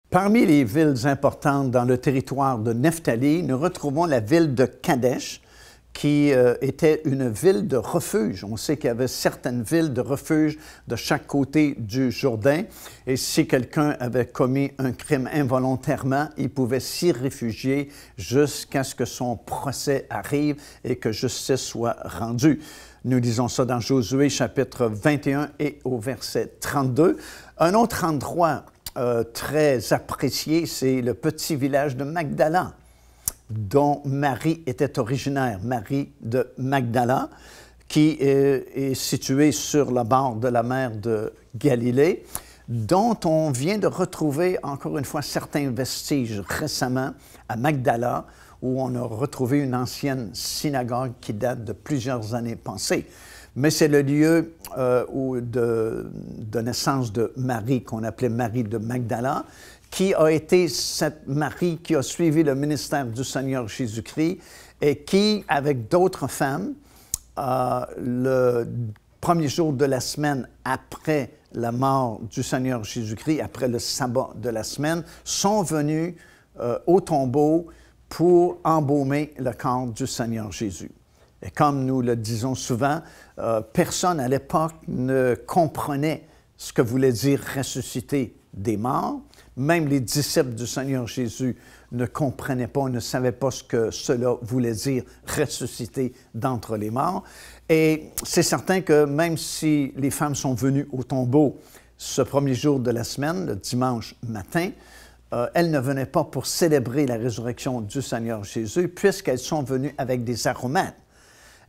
Parmi les villes importantes dans le territoire de Nephtali, nous retrouvons la ville de Kadesh, qui était une ville de refuge. On sait qu'il y avait certaines villes de refuge de chaque côté du Jourdain. Et si quelqu'un avait commis un crime involontairement, il pouvait s'y réfugier jusqu'à ce que son procès arrive et que justice soit rendue. Nous lisons ça dans Josué, chapitre 21 et au verset 32. Un autre endroit très apprécié, c'est le petit village de Magdala, dont Marie était originaire, Marie de Magdala, qui est située sur le bord de la mer de Galilée, dont on vient de retrouver encore une fois certains vestiges récemment à Magdala, où on a retrouvé une ancienne synagogue qui date de plusieurs années passées. Mais c'est le lieu de naissance de Marie, qu'on appelait Marie de Magdala, qui a été cette Marie qui a suivi le ministère du Seigneur Jésus-Christ et qui, avec d'autres femmes, le premier jour de la semaine après la mort du Seigneur Jésus-Christ, après le sabbat de la semaine, sont venues au tombeau pour embaumer le corps du Seigneur Jésus. Et comme nous le disons souvent, personne à l'époque ne comprenait ce que voulait dire ressusciter des morts. Même les disciples du Seigneur Jésus ne comprenaient pas, ne savaient pas ce que cela voulait dire ressusciter d'entre les morts. Et c'est certain que même si les femmes sont venues au tombeau ce premier jour de la semaine, le dimanche matin, elles ne venaient pas pour célébrer la résurrection du Seigneur Jésus, puisqu'elles sont venues avec des aromates.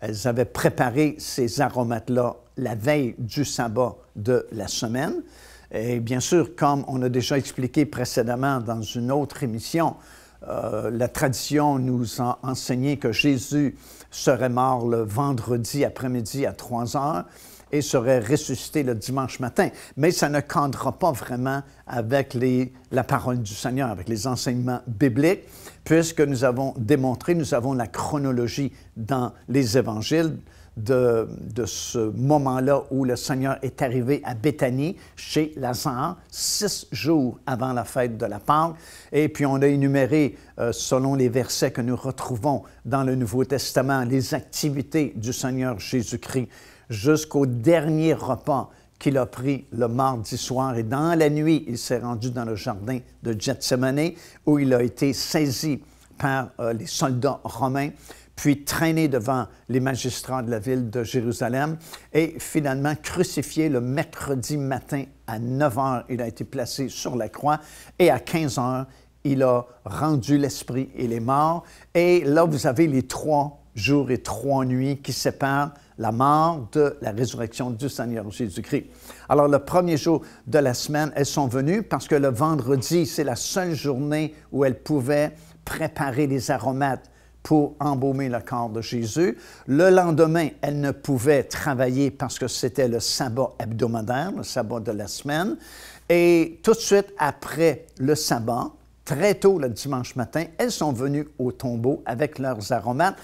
Elles avaient préparé ces aromates-là la veille du sabbat de la semaine. Et bien sûr, comme on a déjà expliqué précédemment dans une autre émission, la tradition nous a enseigné que Jésus serait mort le vendredi après-midi à 3 heures et serait ressuscité le dimanche matin. Mais ça ne cadrera pas vraiment avec la parole du Seigneur, avec les enseignements bibliques, puisque nous avons démontré, nous avons la chronologie dans les évangiles de ce moment-là où le Seigneur est arrivé à Béthanie, chez Lazare, 6 jours avant la fête de la Pâque. Et puis on a énuméré, selon les versets que nous retrouvons dans le Nouveau Testament, les activités du Seigneur Jésus-Christ jusqu'au dernier repas qu'il a pris le mardi soir. Et dans la nuit, il s'est rendu dans le jardin de Gethsémani, où il a été saisi par les soldats romains, puis traîné devant les magistrats de la ville de Jérusalem et finalement crucifié le mercredi matin à 9 heures. Il a été placé sur la croix et à 15 heures, il a rendu l'esprit et les morts. Et là, vous avez les 3 jours et 3 nuits qui séparent la mort de la résurrection du Seigneur Jésus-Christ. Alors, le premier jour de la semaine, elles sont venues parce que le vendredi, c'est la seule journée où elles pouvaient préparer les aromates pour embaumer le corps de Jésus. Le lendemain, elles ne pouvaient travailler parce que c'était le sabbat hebdomadaire, le sabbat de la semaine. Et tout de suite après le sabbat, très tôt le dimanche matin, elles sont venues au tombeau avec leurs aromates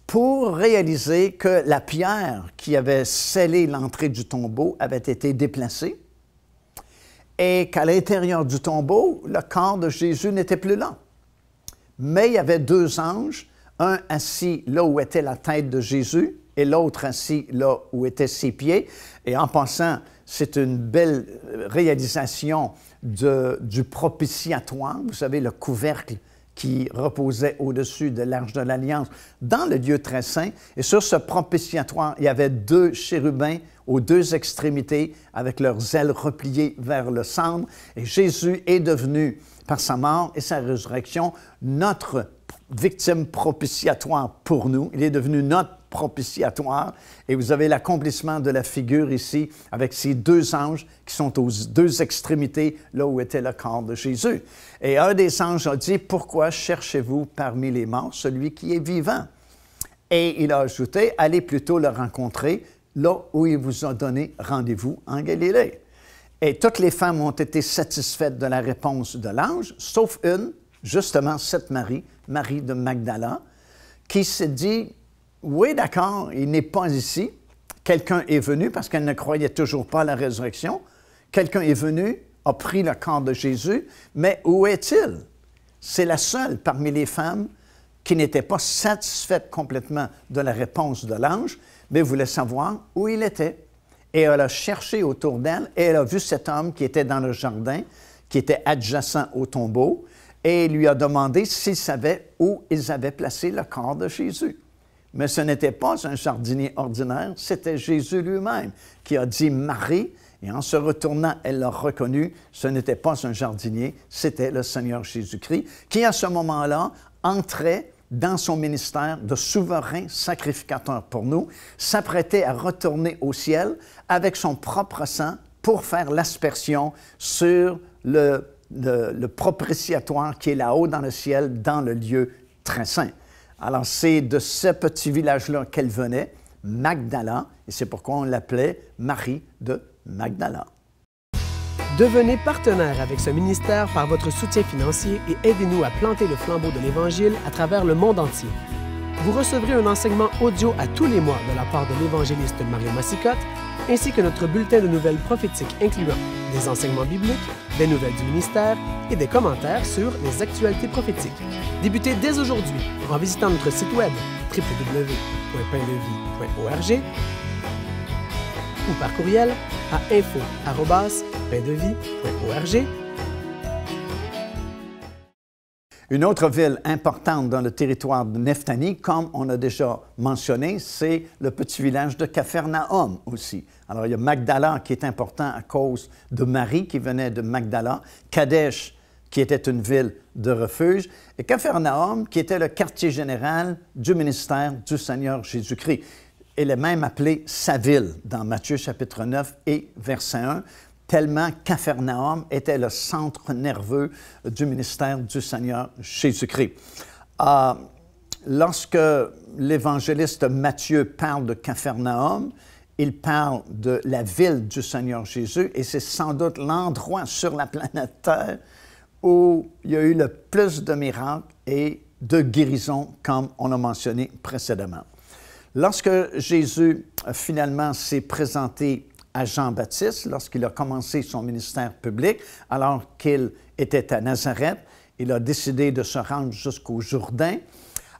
pour réaliser que la pierre qui avait scellé l'entrée du tombeau avait été déplacée et qu'à l'intérieur du tombeau, le corps de Jésus n'était plus là. Mais il y avait 2 anges, un assis là où était la tête de Jésus et l'autre assis là où étaient ses pieds. Et en passant, c'est une belle réalisation du propitiatoire. Vous savez, le couvercle qui reposait au-dessus de l'Arche de l'Alliance dans le lieu très saint. Et sur ce propitiatoire, il y avait 2 chérubins aux 2 extrémités avec leurs ailes repliées vers le centre. Et Jésus est devenu, par sa mort et sa résurrection, notre victime propitiatoire pour nous. Il est devenu notre propitiatoire. Et vous avez l'accomplissement de la figure ici avec ces 2 anges qui sont aux 2 extrémités, là où était le corps de Jésus. Et un des anges a dit, « Pourquoi cherchez-vous parmi les morts celui qui est vivant? » Et il a ajouté, « Allez plutôt le rencontrer là où il vous a donné rendez-vous en Galilée. » Et toutes les femmes ont été satisfaites de la réponse de l'ange, sauf une, justement cette Marie, Marie de Magdala, qui s'est dit, oui, d'accord, il n'est pas ici. Quelqu'un est venu, parce qu'elle ne croyait toujours pas à la résurrection. Quelqu'un est venu a pris le corps de Jésus, mais où est-il? C'est la seule parmi les femmes qui n'était pas satisfaite complètement de la réponse de l'ange, mais voulait savoir où il était. Et elle a cherché autour d'elle et elle a vu cet homme qui était dans le jardin, qui était adjacent au tombeau, et lui a demandé s'il savait où ils avaient placé le corps de Jésus. Mais ce n'était pas un jardinier ordinaire, c'était Jésus lui-même qui a dit « Marie », et en se retournant, elle l'a reconnu, ce n'était pas un jardinier, c'était le Seigneur Jésus-Christ, qui à ce moment-là entrait dans son ministère de souverain sacrificateur pour nous, s'apprêtait à retourner au ciel avec son propre sang pour faire l'aspersion sur le propitiatoire qui est là-haut dans le ciel, dans le lieu très saint. Alors, c'est de ce petit village-là qu'elle venait, Magdala, et c'est pourquoi on l'appelait Marie de Magdala. Devenez partenaire avec ce ministère par votre soutien financier et aidez-nous à planter le flambeau de l'Évangile à travers le monde entier. Vous recevrez un enseignement audio à tous les mois de la part de l'évangéliste Mario Massicotte, ainsi que notre bulletin de nouvelles prophétiques incluant des enseignements bibliques, des nouvelles du ministère et des commentaires sur les actualités prophétiques. Débutez dès aujourd'hui en visitant notre site web www.paindevie.org ou par courriel à info@paindevie.org. Une autre ville importante dans le territoire de Nephtali, comme on a déjà mentionné, c'est le petit village de Capharnaüm aussi. Alors, il y a Magdala qui est important à cause de Marie qui venait de Magdala, Kadesh qui était une ville de refuge, et Capharnaüm qui était le quartier général du ministère du Seigneur Jésus-Christ. Elle est même appelée sa ville dans Matthieu chapitre 9 et verset 1, tellement Capharnaüm était le centre nerveux du ministère du Seigneur Jésus-Christ. Lorsque l'évangéliste Matthieu parle de Capharnaüm, il parle de la ville du Seigneur Jésus et c'est sans doute l'endroit sur la planète Terre où il y a eu le plus de miracles et de guérisons, comme on a mentionné précédemment. Lorsque Jésus finalement s'est présenté à Jean-Baptiste, lorsqu'il a commencé son ministère public, alors qu'il était à Nazareth, il a décidé de se rendre jusqu'au Jourdain,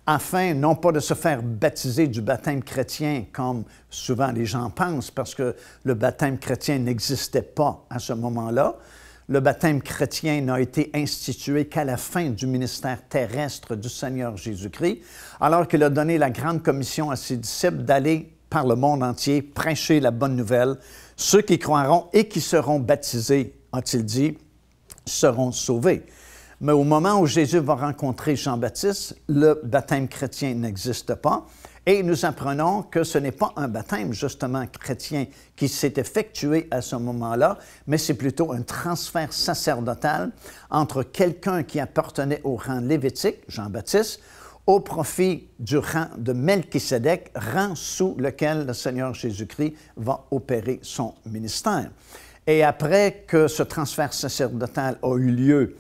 afin non pas de se faire baptiser du baptême chrétien comme souvent les gens pensent, parce que le baptême chrétien n'existait pas à ce moment-là. Le baptême chrétien n'a été institué qu'à la fin du ministère terrestre du Seigneur Jésus-Christ, alors qu'il a donné la grande commission à ses disciples d'aller par le monde entier prêcher la bonne nouvelle. Ceux qui croiront et qui seront baptisés, a-t-il dit, seront sauvés. Mais au moment où Jésus va rencontrer Jean-Baptiste, le baptême chrétien n'existe pas. Et nous apprenons que ce n'est pas un baptême, justement, chrétien qui s'est effectué à ce moment-là, mais c'est plutôt un transfert sacerdotal entre quelqu'un qui appartenait au rang lévitique, Jean-Baptiste, au profit du rang de Melchisédek, rang sous lequel le Seigneur Jésus-Christ va opérer son ministère. Et après que ce transfert sacerdotal a eu lieu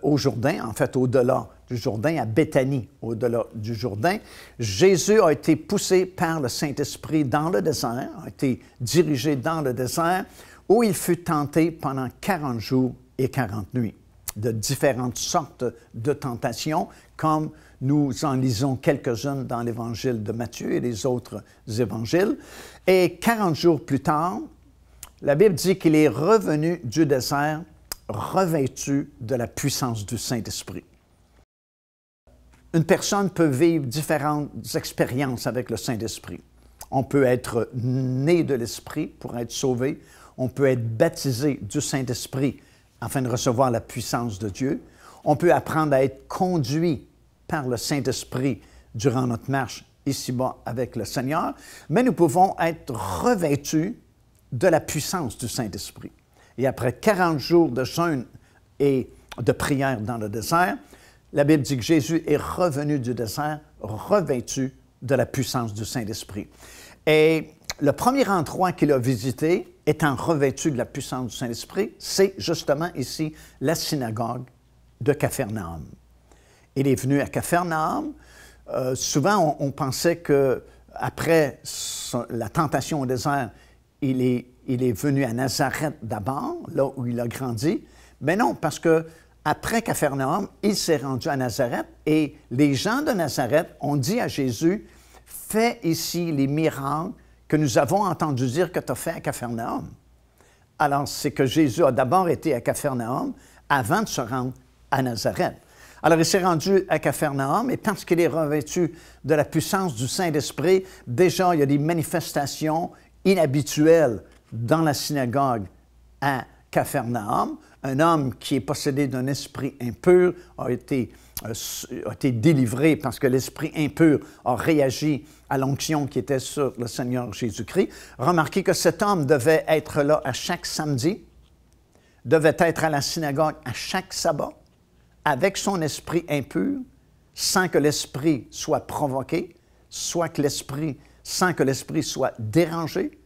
au Jourdain, en fait au-delà du Jourdain, à Béthanie, au-delà du Jourdain, Jésus a été poussé par le Saint-Esprit dans le désert, a été dirigé dans le désert, où il fut tenté pendant 40 jours et 40 nuits, de différentes sortes de tentations, comme nous en lisons quelques-unes dans l'Évangile de Matthieu et les autres évangiles. Et 40 jours plus tard, la Bible dit qu'il est revenu du désert revêtu de la puissance du Saint-Esprit. Une personne peut vivre différentes expériences avec le Saint-Esprit. On peut être né de l'Esprit pour être sauvé. On peut être baptisé du Saint-Esprit afin de recevoir la puissance de Dieu. On peut apprendre à être conduit par le Saint-Esprit durant notre marche ici-bas avec le Seigneur, mais nous pouvons être revêtus de la puissance du Saint-Esprit. Et après 40 jours de jeûne et de prière dans le désert, la Bible dit que Jésus est revenu du désert revêtu de la puissance du Saint-Esprit. Et le premier endroit qu'il a visité, étant revêtu de la puissance du Saint-Esprit, c'est justement ici la synagogue de Capharnaüm. Il est venu à Capharnaüm. Souvent, on pensait qu'après la tentation au désert, il est venu à Nazareth d'abord, là où il a grandi. Mais non, parce que après Capharnaüm, il s'est rendu à Nazareth et les gens de Nazareth ont dit à Jésus, « Fais ici les miracles que nous avons entendu dire que tu as fait à Capharnaüm. » Alors, c'est que Jésus a d'abord été à Capharnaüm avant de se rendre à Nazareth. Alors, il s'est rendu à Capharnaüm et parce qu'il est revêtu de la puissance du Saint-Esprit, déjà, il y a des manifestations inhabituelles dans la synagogue à Capharnaüm. Un homme qui est possédé d'un esprit impur a été délivré parce que l'esprit impur a réagi à l'onction qui était sur le Seigneur Jésus-Christ. Remarquez que cet homme devait être là à chaque samedi, devait être à la synagogue à chaque sabbat, avec son esprit impur, sans que l'esprit soit provoqué, sans que l'esprit soit dérangé.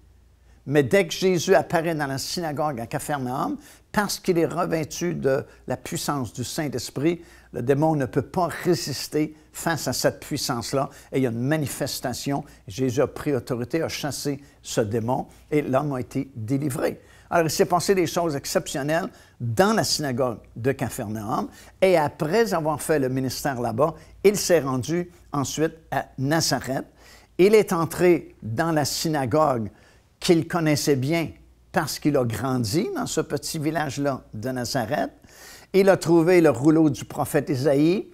Mais dès que Jésus apparaît dans la synagogue à Capharnaüm, parce qu'il est revêtu de la puissance du Saint-Esprit, le démon ne peut pas résister face à cette puissance-là. Et il y a une manifestation. Jésus a pris autorité, a chassé ce démon et l'homme a été délivré. Alors, il s'est passé des choses exceptionnelles dans la synagogue de Capharnaüm. Et après avoir fait le ministère là-bas, il s'est rendu ensuite à Nazareth. Il est entré dans la synagogue qu'il connaissait bien parce qu'il a grandi dans ce petit village-là de Nazareth. Il a trouvé le rouleau du prophète Isaïe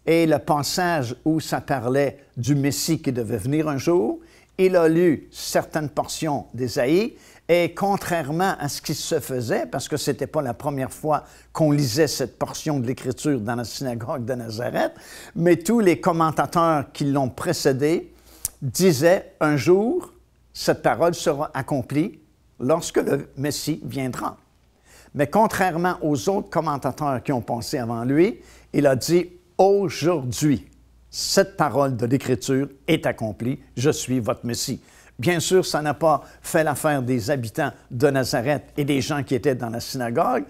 et le passage où ça parlait du Messie qui devait venir un jour. Il a lu certaines portions d'Isaïe et contrairement à ce qui se faisait, parce que ce n'était pas la première fois qu'on lisait cette portion de l'Écriture dans la synagogue de Nazareth, mais tous les commentateurs qui l'ont précédé disaient un jour, cette parole sera accomplie lorsque le Messie viendra. Mais contrairement aux autres commentateurs qui ont passé avant lui, il a dit « Aujourd'hui, cette parole de l'Écriture est accomplie, je suis votre Messie. » Bien sûr, ça n'a pas fait l'affaire des habitants de Nazareth et des gens qui étaient dans la synagogue,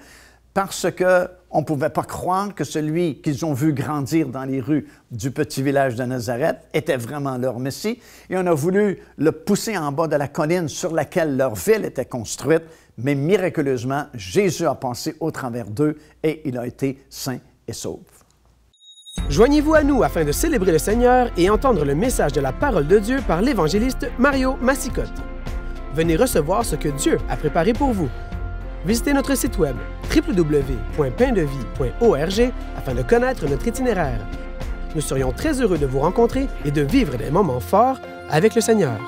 parce qu'on ne pouvait pas croire que celui qu'ils ont vu grandir dans les rues du petit village de Nazareth était vraiment leur Messie. Et on a voulu le pousser en bas de la colline sur laquelle leur ville était construite, mais miraculeusement, Jésus a passé au travers d'eux et il a été sain et sauf. Joignez-vous à nous afin de célébrer le Seigneur et entendre le message de la parole de Dieu par l'évangéliste Mario Massicotte. Venez recevoir ce que Dieu a préparé pour vous. Visitez notre site web www.paindevie.org afin de connaître notre itinéraire. Nous serions très heureux de vous rencontrer et de vivre des moments forts avec le Seigneur.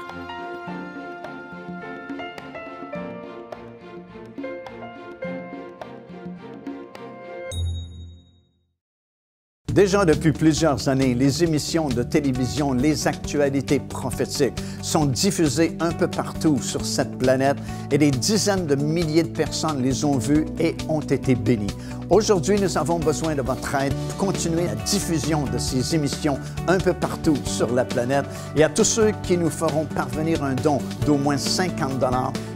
Déjà depuis plusieurs années, les émissions de télévision, les actualités prophétiques sont diffusées un peu partout sur cette planète et des dizaines de milliers de personnes les ont vues et ont été bénies. Aujourd'hui, nous avons besoin de votre aide pour continuer la diffusion de ces émissions un peu partout sur la planète. Et à tous ceux qui nous feront parvenir un don d'au moins 50 $,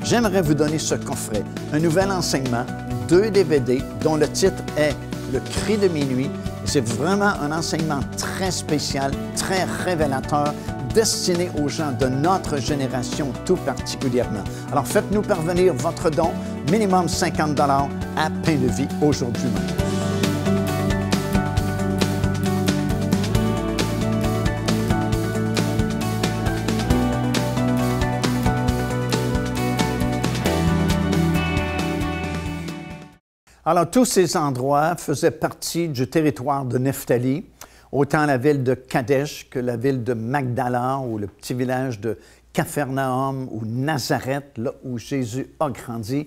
j'aimerais vous donner ce coffret, un nouvel enseignement, 2 DVD dont le titre est « Le cri de minuit ». C'est vraiment un enseignement très spécial, très révélateur, destiné aux gens de notre génération tout particulièrement. Alors faites-nous parvenir votre don, minimum 50 $ à Pain de Vie aujourd'hui même. Alors, tous ces endroits faisaient partie du territoire de Nephtali, autant la ville de Kadesh que la ville de Magdala ou le petit village de Capharnaüm ou Nazareth, là où Jésus a grandi.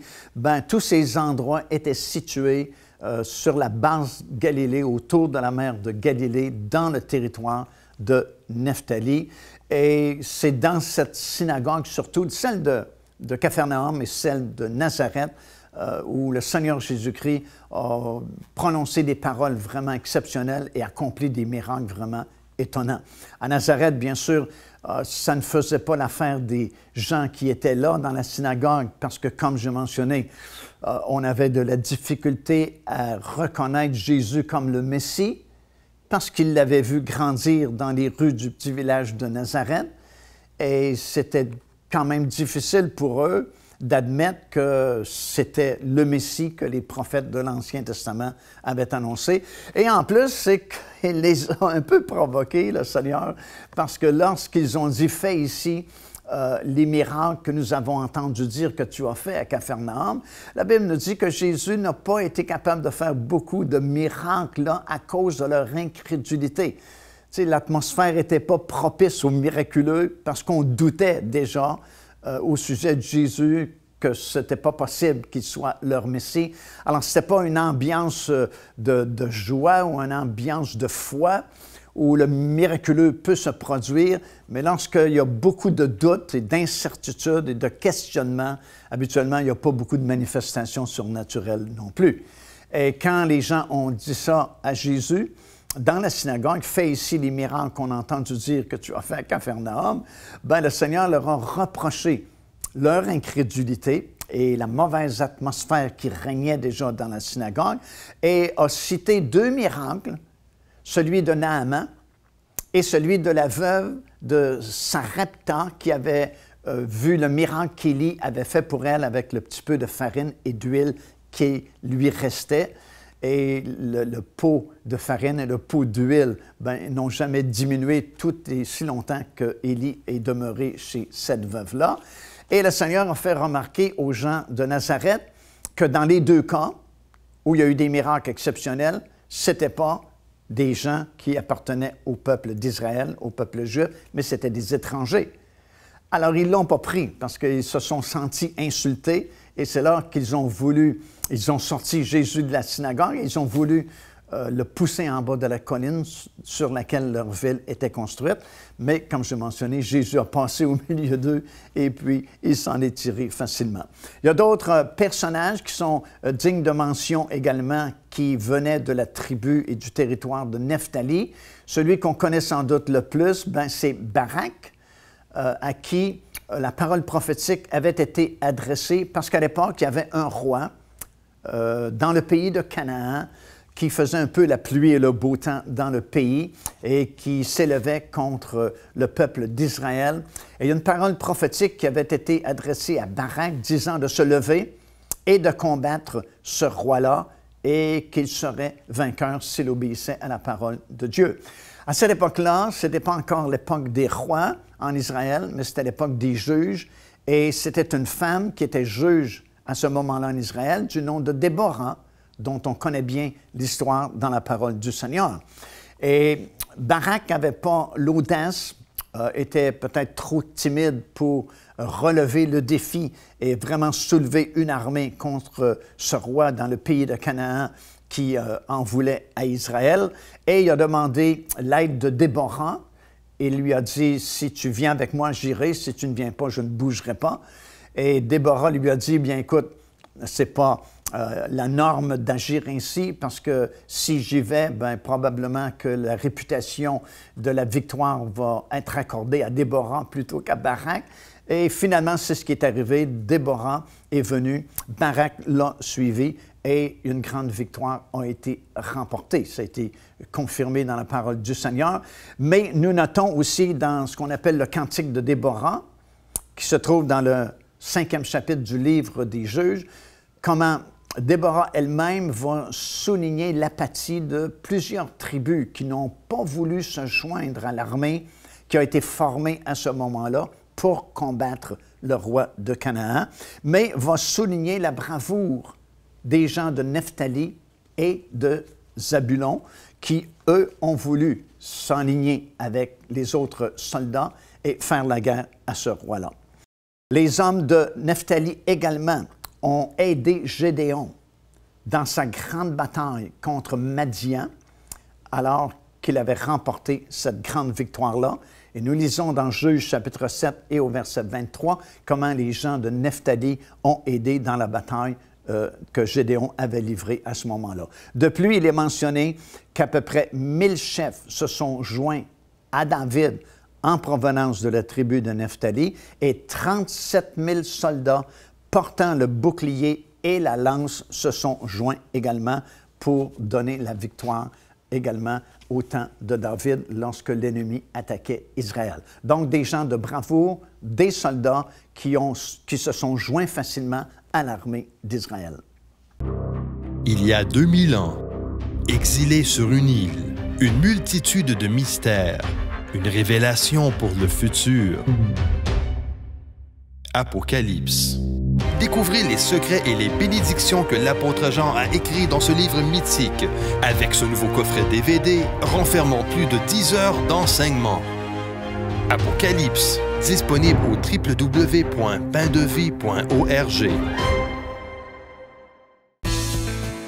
Tous ces endroits étaient situés sur la base Galilée, autour de la mer de Galilée, dans le territoire de Nephtali. Et c'est dans cette synagogue, surtout celle de Capharnaüm et celle de Nazareth, où le Seigneur Jésus-Christ a prononcé des paroles vraiment exceptionnelles et accompli des miracles vraiment étonnants. À Nazareth, bien sûr, ça ne faisait pas l'affaire des gens qui étaient là dans la synagogue parce que, comme je mentionnais, on avait de la difficulté à reconnaître Jésus comme le Messie parce qu'ils l'avaient vu grandir dans les rues du petit village de Nazareth et c'était quand même difficile pour eux d'admettre que c'était le Messie que les prophètes de l'Ancien Testament avaient annoncé. Et en plus, c'est qu'il les a un peu provoqués, le Seigneur, parce que lorsqu'ils ont dit « Fais ici les miracles que nous avons entendu dire que tu as fait à Capharnaüm », la Bible nous dit que Jésus n'a pas été capable de faire beaucoup de miracles là à cause de leur incrédulité. L'atmosphère n'était pas propice aux miraculeux parce qu'on doutait déjà au sujet de Jésus que ce n'était pas possible qu'il soit leur Messie. Alors, ce n'était pas une ambiance de joie ou une ambiance de foi où le miraculeux peut se produire, mais lorsqu'il y a beaucoup de doutes et d'incertitudes et de questionnements, habituellement, il n'y a pas beaucoup de manifestations surnaturelles non plus. Et quand les gens ont dit ça à Jésus, dans la synagogue, « Fais ici les miracles qu'on a entendu dire que tu as fait à Capharnaüm », bien, le Seigneur leur a reproché leur incrédulité et la mauvaise atmosphère qui régnait déjà dans la synagogue et a cité 2 miracles, celui de Naaman et celui de la veuve de Sarepta qui avait vu le miracle qu'Élie avait fait pour elle avec le petit peu de farine et d'huile qui lui restait. Et le pot de farine et le pot d'huile n'ont jamais diminué tout et si longtemps qu'Élie est demeuré chez cette veuve-là. Et le Seigneur a fait remarquer aux gens de Nazareth que dans les 2 cas, où il y a eu des miracles exceptionnels, ce n'était pas des gens qui appartenaient au peuple d'Israël, au peuple juif, mais c'était des étrangers. Alors, ils ne l'ont pas pris parce qu'ils se sont sentis insultés et c'est là qu'ils ont voulu, ils ont sorti Jésus de la synagogue, ils ont voulu le pousser en bas de la colline sur laquelle leur ville était construite. Mais, comme je mentionné, Jésus a passé au milieu d'eux et puis il s'en est tiré facilement. Il y a d'autres personnages qui sont dignes de mention également qui venaient de la tribu et du territoire de Nephtali. Celui qu'on connaît sans doute le plus, c'est Barak, à qui la parole prophétique avait été adressée parce qu'à l'époque, il y avait un roi dans le pays de Canaan qui faisait un peu la pluie et le beau temps dans le pays et qui s'élevait contre le peuple d'Israël. Et il y a une parole prophétique qui avait été adressée à Barak disant de se lever et de combattre ce roi-là et qu'il serait vainqueur s'il obéissait à la parole de Dieu. À cette époque-là, ce n'était pas encore l'époque des rois en Israël, mais c'était l'époque des juges. Et c'était une femme qui était juge à ce moment-là en Israël, du nom de Déborah, dont on connaît bien l'histoire dans la parole du Seigneur. Et Barak n'avait pas l'audace, était peut-être trop timide pour relever le défi et vraiment soulever une armée contre ce roi dans le pays de Canaan qui en voulait à Israël. Et il a demandé l'aide de Déborah. Il lui a dit, « Si tu viens avec moi, j'irai. Si tu ne viens pas, je ne bougerai pas. » Et Déborah lui a dit, « Bien, écoute, c'est pas la norme d'agir ainsi, parce que si j'y vais, probablement que la réputation de la victoire va être accordée à Déborah plutôt qu'à Barak. » Et finalement, c'est ce qui est arrivé. Déborah est venue, Barak l'a suivi et une grande victoire a été remportée. Ça a été confirmé dans la parole du Seigneur. Mais nous notons aussi dans ce qu'on appelle le Cantique de Déborah, qui se trouve dans le 5e chapitre du livre des Juges, comment Déborah elle-même va souligner l'apathie de plusieurs tribus qui n'ont pas voulu se joindre à l'armée qui a été formée à ce moment-là pour combattre le roi de Canaan, mais va souligner la bravoure des gens de Nephtali et de Zabulon qui, eux, ont voulu s'aligner avec les autres soldats et faire la guerre à ce roi-là. Les hommes de Nephtali également ont aidé Gédéon dans sa grande bataille contre Madian, alors qu'il avait remporté cette grande victoire-là. Et nous lisons dans Juges chapitre 7 et au verset 23 comment les gens de Nephtali ont aidé dans la bataille que Gédéon avait livrée à ce moment-là. De plus, il est mentionné qu'à peu près 1000 chefs se sont joints à David en provenance de la tribu de Nephtali et 37 000 soldats portant le bouclier et la lance se sont joints également pour donner la victoire également au temps de David lorsque l'ennemi attaquait Israël. Donc des gens de bravoure, des soldats qui se sont joints facilement à l'armée d'Israël. Il y a 2000 ans, exilés sur une île, une multitude de mystères, une révélation pour le futur. Apocalypse. Découvrez les secrets et les bénédictions que l'apôtre Jean a écrits dans ce livre mythique, avec ce nouveau coffret DVD renfermant plus de 10 heures d'enseignement. Apocalypse, disponible au www.paindevie.org.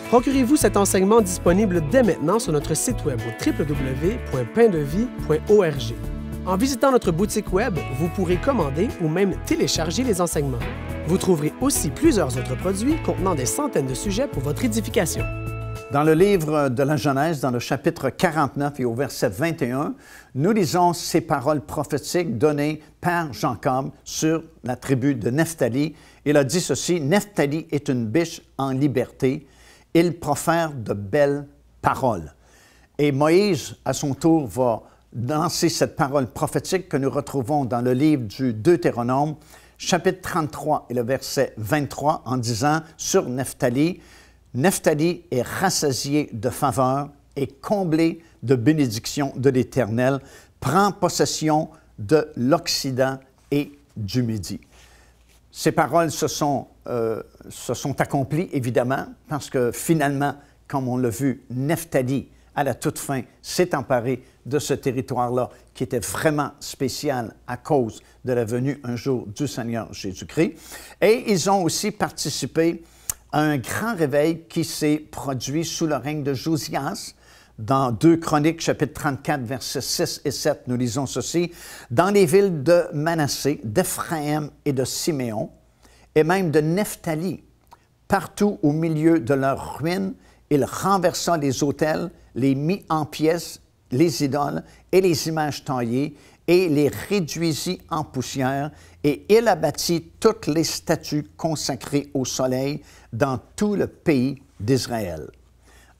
Procurez-vous cet enseignement disponible dès maintenant sur notre site web au www.paindevie.org. En visitant notre boutique web, vous pourrez commander ou même télécharger les enseignements. Vous trouverez aussi plusieurs autres produits contenant des centaines de sujets pour votre édification. Dans le livre de la Genèse, dans le chapitre 49 et au verset 21, nous lisons ces paroles prophétiques données par Jacob sur la tribu de Nephtali. Il a dit ceci: « Nephtali est une biche en liberté. Il profère de belles paroles. » Et Moïse, à son tour, va lancer cette parole prophétique que nous retrouvons dans le livre du Deutéronome, chapitre 33 et le verset 23, en disant sur Nephtali: « Nephtali est rassasié de faveur et comblé de bénédictions de l'Éternel, prend possession de l'Occident et du Midi. » Ces paroles se sont accomplies, évidemment, parce que finalement, comme on l'a vu, Nephtali, à la toute fin, s'est emparé de ce territoire-là qui était vraiment spécial à cause de la venue un jour du Seigneur Jésus-Christ. Et ils ont aussi participé à un grand réveil qui s'est produit sous le règne de Josias. Dans 2 Chroniques, chapitre 34, versets 6 et 7, nous lisons ceci: « Dans les villes de Manassé, d'Éphraïm et de Siméon, et même de Nephtali, partout au milieu de leurs ruines, il renversa les autels, les mit en pièces, les idoles et les images taillées, et les réduisit en poussière, et il abattit toutes les statues consacrées au soleil dans tout le pays d'Israël. »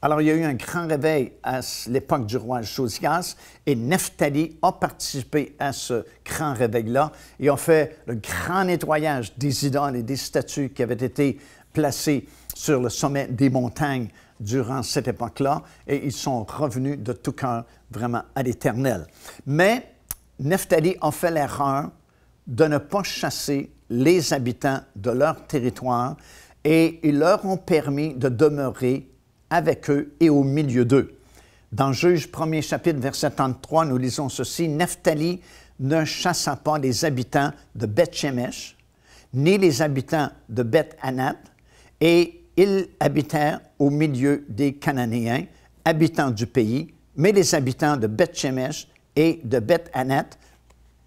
Alors, il y a eu un grand réveil à l'époque du roi Josias, et Nephtali a participé à ce grand réveil-là. Ils ont fait le grand nettoyage des idoles et des statues qui avaient été placées sur le sommet des montagnes durant cette époque-là, et ils sont revenus de tout cœur vraiment à l'Éternel. Mais Nephtali a fait l'erreur de ne pas chasser les habitants de leur territoire, et ils leur ont permis de demeurer avec eux et au milieu d'eux. Dans Juge 1er chapitre, verset 33, nous lisons ceci: « Nephtali ne chassa pas les habitants de Beth-Shemesh, ni les habitants de Beth-Anath, et ils habitèrent au milieu des Cananéens, habitants du pays, mais les habitants de Beth-Shemesh et de Beth-Anath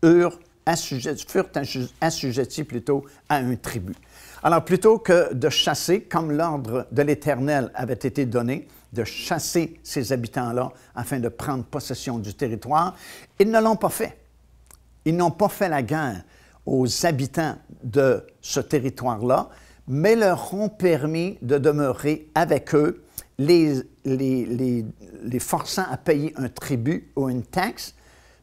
furent assujettis plutôt à un tribut. » Alors, plutôt que de chasser, comme l'ordre de l'Éternel avait été donné, de chasser ces habitants-là afin de prendre possession du territoire, ils ne l'ont pas fait. Ils n'ont pas fait la guerre aux habitants de ce territoire-là, mais leur ont permis de demeurer avec eux, les forçant à payer un tribut ou une taxe.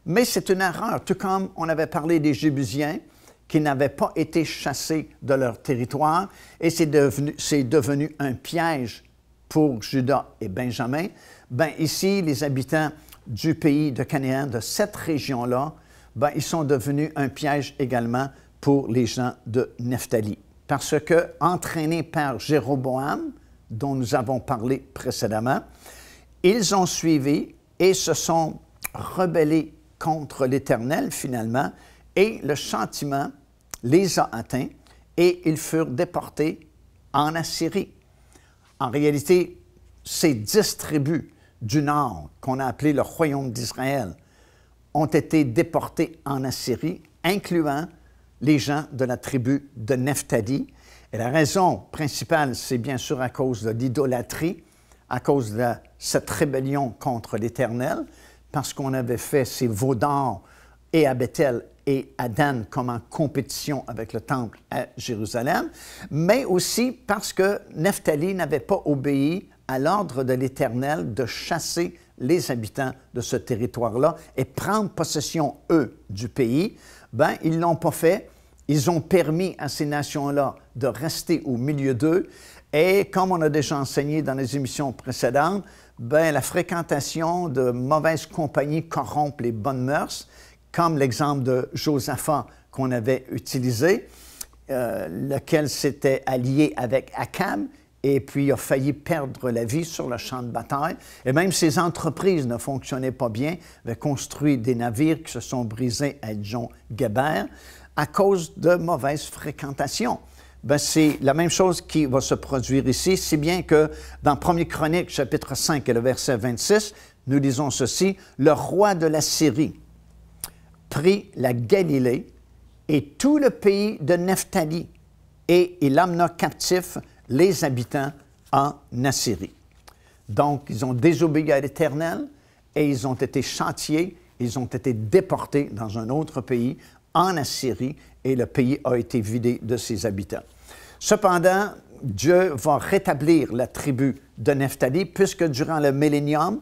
Mais c'est une erreur, tout comme on avait parlé des Jébusiens qui n'avaient pas été chassés de leur territoire, et c'est devenu un piège pour Juda et Benjamin. Bien, ici, les habitants du pays de Canaan, de cette région-là, bien, ils sont devenus un piège également pour les gens de Nephtali. Parce que, entraînés par Jéroboam, dont nous avons parlé précédemment, ils ont suivi et se sont rebellés contre l'Éternel, finalement, et le châtiment les a atteints et ils furent déportés en Assyrie. En réalité, ces 10 tribus du nord, qu'on a appelées le royaume d'Israël, ont été déportés en Assyrie, incluant les gens de la tribu de Nephtali. Et la raison principale, c'est bien sûr à cause de l'idolâtrie, à cause de cette rébellion contre l'Éternel, parce qu'on avait fait ces veaux d'or et à Bethel et à Dan comme en compétition avec le temple à Jérusalem, mais aussi parce que Nephtali n'avait pas obéi à l'ordre de l'Éternel de chasser les habitants de ce territoire-là et prendre possession, eux, du pays, bien, ils ne l'ont pas fait. Ils ont permis à ces nations-là de rester au milieu d'eux. Et comme on a déjà enseigné dans les émissions précédentes, bien, la fréquentation de mauvaises compagnies corrompt les bonnes mœurs, comme l'exemple de Josaphat qu'on avait utilisé, lequel s'était allié avec Akab, et puis a failli perdre la vie sur le champ de bataille. Et même ses entreprises ne fonctionnaient pas bien, avaient construit des navires qui se sont brisés à Edjon-Guébert à cause de mauvaises fréquentations. Bien, c'est la même chose qui va se produire ici, si bien que dans 1 Chroniques, chapitre 5 et le verset 26, nous lisons ceci, « Le roi de la Syrie prit la Galilée et tout le pays de Nephtali, et il amena captifs les habitants en Assyrie. » Donc, ils ont désobéi à l'Éternel et ils ont été châtiés, ils ont été déportés dans un autre pays, en Assyrie, et le pays a été vidé de ses habitants. Cependant, Dieu va rétablir la tribu de Nephtali, puisque durant le millénium,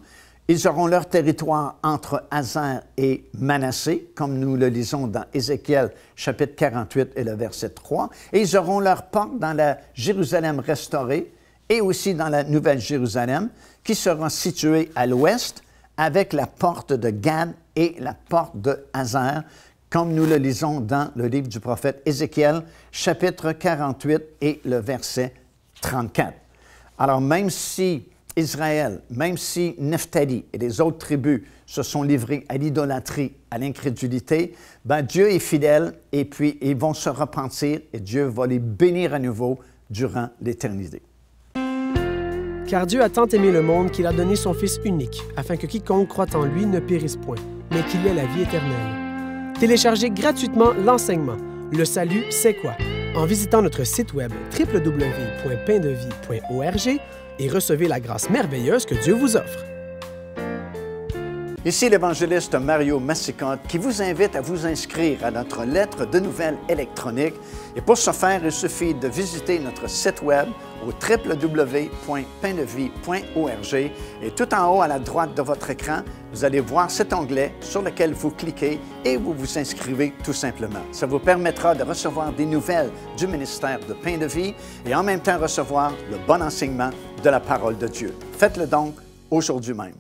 ils auront leur territoire entre Azer et Manassé, comme nous le lisons dans Ézéchiel, chapitre 48 et le verset 3, et ils auront leur porte dans la Jérusalem restaurée et aussi dans la Nouvelle Jérusalem, qui sera située à l'ouest, avec la porte de Gad et la porte de Azer, comme nous le lisons dans le livre du prophète Ézéchiel, chapitre 48 et le verset 34. Alors, même si Israël, même si Nephtali et les autres tribus se sont livrés à l'idolâtrie, à l'incrédulité, ben Dieu est fidèle et puis ils vont se repentir et Dieu va les bénir à nouveau durant l'éternité. Car Dieu a tant aimé le monde qu'il a donné son Fils unique, afin que quiconque croit en lui ne périsse point, mais qu'il ait la vie éternelle. Téléchargez gratuitement l'enseignement « Le salut, c'est quoi ?» en visitant notre site web www.paindevie.org et recevez la grâce merveilleuse que Dieu vous offre. Ici l'évangéliste Mario Massicotte qui vous invite à vous inscrire à notre lettre de nouvelles électronique. Et pour ce faire, il suffit de visiter notre site web au www.paindevie.org et tout en haut à la droite de votre écran, vous allez voir cet onglet sur lequel vous cliquez et vous vous inscrivez tout simplement. Ça vous permettra de recevoir des nouvelles du ministère de Pain de Vie et en même temps recevoir le bon enseignement de la parole de Dieu. Faites-le donc aujourd'hui même.